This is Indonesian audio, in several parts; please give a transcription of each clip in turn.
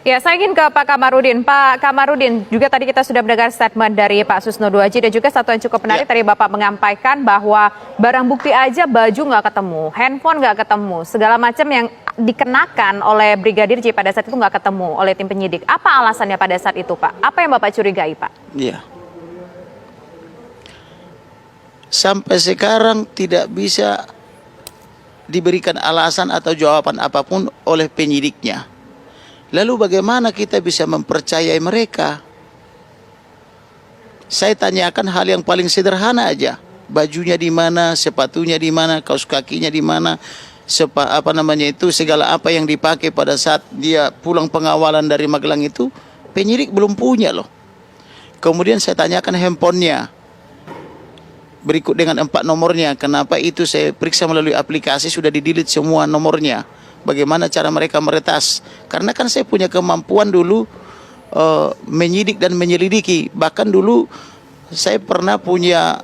Ya, saya ingin ke Pak Kamarudin. Pak Kamarudin, juga tadi kita sudah mendengar statement dari Pak Susno Duaji dan juga satu yang cukup menarik tadi Bapak menyampaikan bahwa barang bukti aja baju nggak ketemu, handphone nggak ketemu, segala macam yang dikenakan oleh Brigadir J pada saat itu nggak ketemu oleh tim penyidik. Apa alasannya pada saat itu, Pak? Apa yang Bapak curigai, Pak? Iya. Sampai sekarang tidak bisa diberikan alasan atau jawaban apapun oleh penyidiknya. Lalu bagaimana kita bisa mempercayai mereka? Saya tanyakan hal yang paling sederhana aja. Bajunya di mana, sepatunya di mana, kaos kakinya di mana, segala apa yang dipakai pada saat dia pulang pengawalan dari Magelang itu, penyidik belum punya loh. Kemudian saya tanyakan handphonenya. Berikut dengan 4 nomornya. Kenapa itu saya periksa melalui aplikasi sudah di-delete semua nomornya. Bagaimana cara mereka meretas? Karena kan saya punya kemampuan dulu menyidik dan menyelidiki. Bahkan dulu saya pernah punya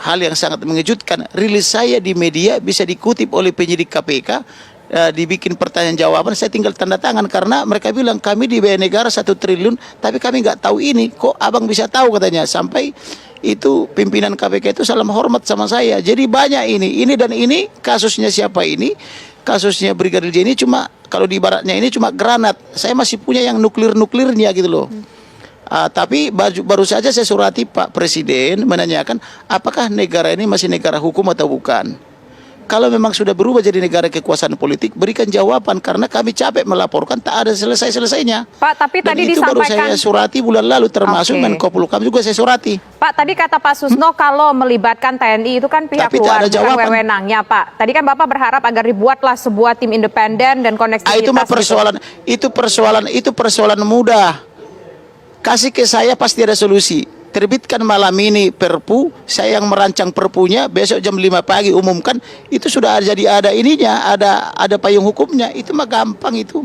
hal yang sangat mengejutkan. Rilis saya di media bisa dikutip oleh penyidik KPK, dibikin pertanyaan jawaban, saya tinggal tanda tangan karena mereka bilang kami dibayar negara 1 triliun, tapi kami nggak tahu ini. Kok abang bisa tahu katanya? Sampai itu pimpinan KPK itu salam hormat sama saya. Jadi banyak ini dan ini kasusnya siapa ini? Kasusnya Brigadir J ini cuma kalau di baratnya ini cuma granat. Saya masih punya yang nuklir-nuklirnya gitu loh. Tapi baru saja saya surati Pak Presiden menanyakan apakah negara ini masih negara hukum atau bukan. Kalau memang sudah berubah jadi negara kekuasaan politik, berikan jawaban karena kami capek melaporkan tak ada selesai-selesainya. Pak, tapi dan tadi itu disampaikan baru saya surati bulan lalu termasuk Menko Polhukam juga saya surati. Pak, tadi kata Pak Susno kalau melibatkan TNI itu kan pihak luar, bukan wewenangnya, Pak. Tadi kan Bapak berharap agar dibuatlah sebuah tim independen dan koneksivitas. Itu persoalan mudah. Kasih ke saya pasti ada solusi. Terbitkan malam ini Perpu, saya yang merancang Perpunya, besok jam 5 pagi umumkan, itu sudah ada ininya, ada payung hukumnya, itu mah gampang itu.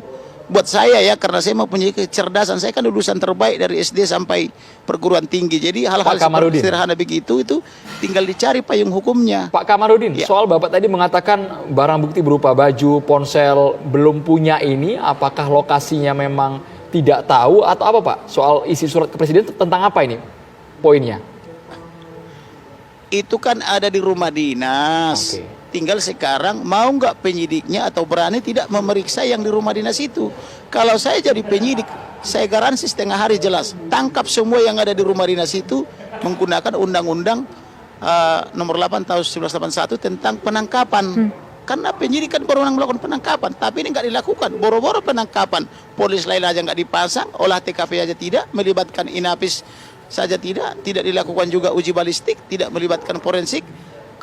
Buat saya ya, karena saya mempunyai kecerdasan, saya kan lulusan terbaik dari SD sampai perguruan tinggi, jadi hal-hal seperti sederhana begitu, itu tinggal dicari payung hukumnya. Pak Kamarudin, soal Bapak tadi mengatakan barang bukti berupa baju, ponsel, belum punya ini, apakah lokasinya memang tidak tahu atau apa Pak? Soal isi surat ke Presiden tentang apa ini? Poinnya itu kan ada di rumah dinas. Tinggal sekarang mau nggak penyidiknya atau berani tidak memeriksa yang di rumah dinas itu. Kalau saya jadi penyidik, saya garansi setengah hari jelas tangkap semua yang ada di rumah dinas itu menggunakan undang-undang nomor 8 tahun 1981 tentang penangkapan. Karena penyidik kan berwenang melakukan penangkapan, tapi ini nggak dilakukan. Boro-boro penangkapan, polis lain aja nggak dipasang, olah TKP aja tidak, melibatkan Inapis saja tidak dilakukan juga uji balistik, tidak melibatkan forensik,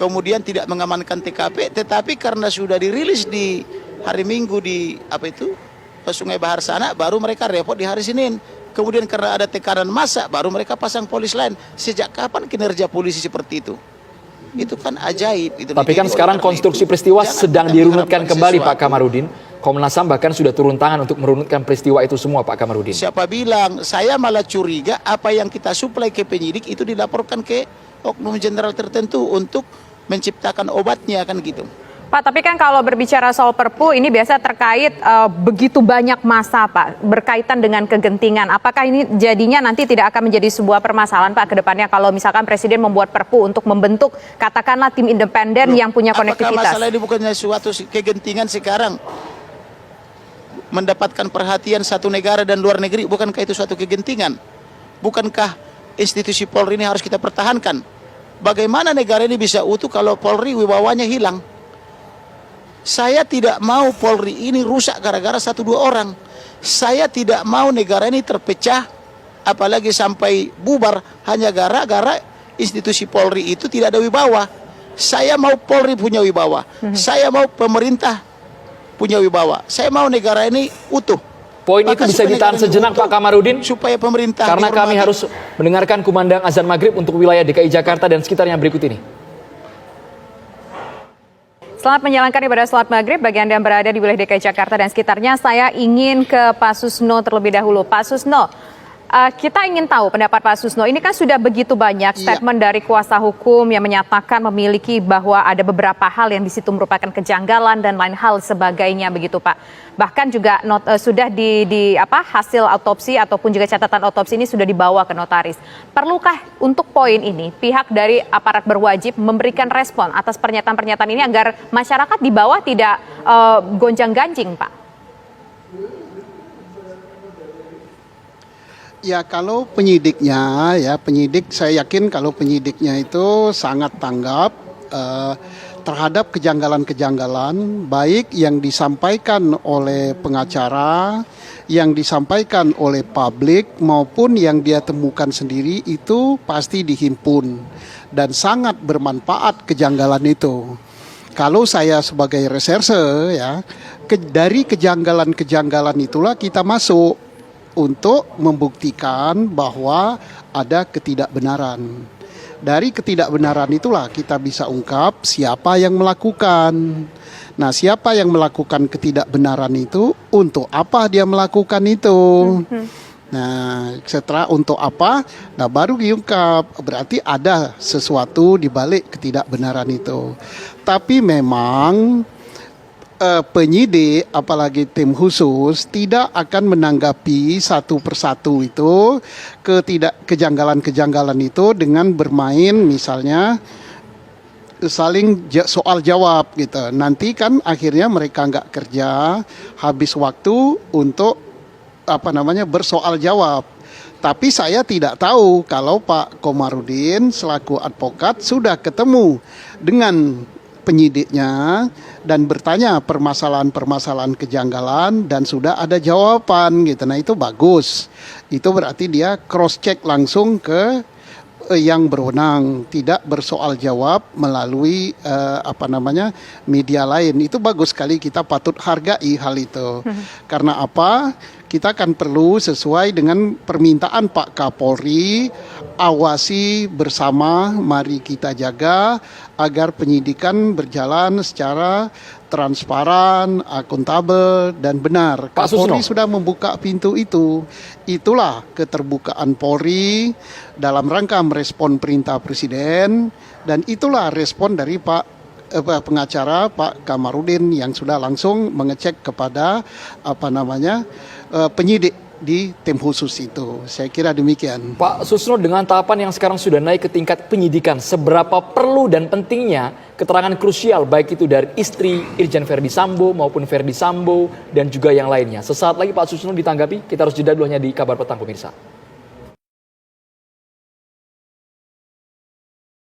kemudian tidak mengamankan TKP, tetapi karena sudah dirilis di hari Minggu di Sungai Bahar sana, baru mereka repot di hari Senin. Kemudian karena ada tekanan massa, baru mereka pasang polis lain. Sejak kapan kinerja polisi seperti itu? Itu kan ajaib. Tapi kan sekarang konstruksi peristiwa sedang dirunutkan kembali Pak Kamarudin. Komnas HAM bahkan sudah turun tangan untuk merunutkan peristiwa itu semua Pak Kamarudin. Siapa bilang? Saya malah curiga apa yang kita suplai ke penyidik itu dilaporkan ke oknum jenderal tertentu untuk menciptakan obatnya kan gitu. Pak, tapi kan kalau berbicara soal Perpu ini biasa terkait begitu banyak masa Pak, berkaitan dengan kegentingan. Apakah ini jadinya nanti tidak akan menjadi sebuah permasalahan Pak ke depannya kalau misalkan Presiden membuat Perpu untuk membentuk katakanlah tim independen yang punya konektivitas? Apakah masalah ini bukannya suatu kegentingan sekarang? Mendapatkan perhatian satu negara dan luar negeri, bukankah itu suatu kegentingan? Bukankah institusi Polri ini harus kita pertahankan? Bagaimana negara ini bisa utuh kalau Polri wibawanya hilang? Saya tidak mau Polri ini rusak gara-gara 1-2 orang. Saya tidak mau negara ini terpecah, apalagi sampai bubar hanya gara-gara institusi Polri itu tidak ada wibawa. Saya mau Polri punya wibawa. Saya mau pemerintah punya wibawa. Saya mau negara ini utuh. Poin itu bisa ditahan sejenak Pak Kamarudin, supaya pemerintah karena kami harus mendengarkan kumandang azan maghrib untuk wilayah DKI Jakarta dan sekitarnya berikut ini. Selamat menjalankan ibadah salat maghrib bagi Anda yang berada di wilayah DKI Jakarta dan sekitarnya. Saya ingin ke Pak Susno terlebih dahulu. Pak Susno, Kita ingin tahu pendapat Pak Susno. Ini kan sudah begitu banyak Iya. statement dari kuasa hukum yang menyatakan memiliki bahwa ada beberapa hal yang di situ merupakan kejanggalan dan lain hal sebagainya begitu Pak. Bahkan juga sudah hasil otopsi ataupun juga catatan otopsi ini sudah dibawa ke notaris. Perlukah untuk poin ini pihak dari aparat berwajib memberikan respon atas pernyataan-pernyataan ini agar masyarakat di bawah tidak gonjang-ganjing Pak? Ya kalau penyidiknya, penyidik saya yakin kalau penyidiknya itu sangat tanggap terhadap kejanggalan-kejanggalan baik yang disampaikan oleh pengacara, yang disampaikan oleh publik maupun yang dia temukan sendiri itu pasti dihimpun dan sangat bermanfaat kejanggalan itu. Kalau saya sebagai reserse dari kejanggalan-kejanggalan itulah kita masuk untuk membuktikan bahwa ada ketidakbenaran. Dari ketidakbenaran itulah kita bisa ungkap siapa yang melakukan. Nah, siapa yang melakukan ketidakbenaran itu, untuk apa dia melakukan itu. Nah, setelah untuk apa, nah baru diungkap. Berarti ada sesuatu di balik ketidakbenaran itu. Tapi memang penyidik apalagi tim khusus tidak akan menanggapi satu persatu itu kejanggalan-kejanggalan itu dengan bermain misalnya saling soal jawab gitu. Nanti kan akhirnya mereka nggak kerja, habis waktu untuk bersoal jawab. Tapi saya tidak tahu kalau Pak Komarudin selaku advokat sudah ketemu dengan penyidiknya dan bertanya permasalahan-permasalahan kejanggalan dan sudah ada jawaban gitu. Nah itu bagus. Itu berarti dia cross check langsung ke yang berwenang, tidak bersoal jawab melalui media lain. Itu bagus sekali, kita patut hargai hal itu. Karena apa? Kita akan perlu sesuai dengan permintaan Pak Kapolri, awasi bersama, mari kita jaga agar penyidikan berjalan secara transparan, akuntabel, dan benar. Pak Kapolri Susno sudah membuka pintu itu. Itulah keterbukaan Polri dalam rangka merespon perintah Presiden, dan itulah respon dari pengacara Pak Kamarudin yang sudah langsung mengecek kepada penyidik di tim khusus itu. Saya kira demikian. Pak Susno, dengan tahapan yang sekarang sudah naik ke tingkat penyidikan, seberapa perlu dan pentingnya keterangan krusial baik itu dari istri Irjen Verdi Sambo maupun Verdi Sambo dan juga yang lainnya. Sesaat lagi Pak Susno ditanggapi, kita harus jeda dulu hanya di Kabar Petang pemirsa.